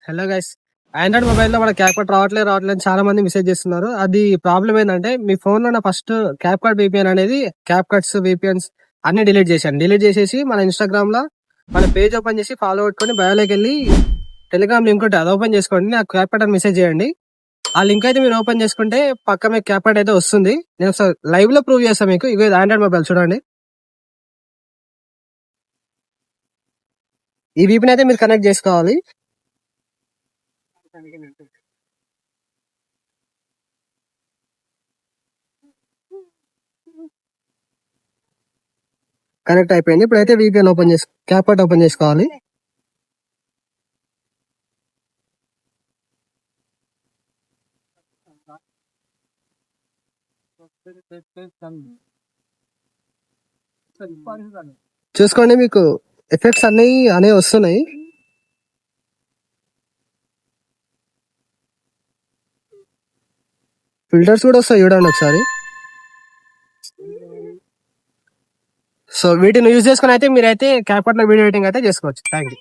Hello guys. Android మొబైల్లో మన cap cut రావట్లేదు అని చాలా మంది మెసేజ్ చేస్తున్నారు. అది ప్రాబ్లం ఏంటంటే మీ ఫోన్ లో ఫస్ట్ క్యాప్ కట్ VPN అనేది క్యాప్ కట్స్ VPNs అన్ని డిలీట్ చేశాను. డిలీట్ చేసేసి మన ఇన్స్టాగ్రామ్ లో మన పేజ్ ఓపెన్ చేసి ఫాలో పెట్టుకొని బయోలోకి వెళ్ళి టెలిగ్రామ్ లింక్ ఉంటుంది, అది ఓపెన్ చేసుకోండి. నాకు క్యాప్ కట్ అని మెసేజ్ చేయండి. ఆ లింక్ అయితే మీరు ఓపెన్ చేసుకుంటే పక్క మీకు క్యాప్ కట్ అయితే వస్తుంది. నేను ఒకసారి లైవ్ లో ప్రూవ్ చేస్తాను మీకు. ఇక ఆండ్రాయిడ్ మొబైల్ చూడండి. ఈ VPN అయితే మీరు కనెక్ట్ చేసుకోవాలి. కనెక్ట్ అయిపోయింది. ఇప్పుడైతే VPN ఓపెన్ చేసి క్యాప్ కట్ ఓపెన్ చేసుకోవాలి. చూసుకోండి, మీకు ఎఫెక్ట్స్ అనే వస్తున్నాయి. ఫిల్టర్స్ కూడా వస్తాయి, చూడండి ఒకసారి. సో వీటిని యూజ్ చేసుకుని అయితే మీరైతే క్యాప్ కట్ లో వీడియో ఎడిటింగ్ అయితే చేసుకోవచ్చు. Thank you.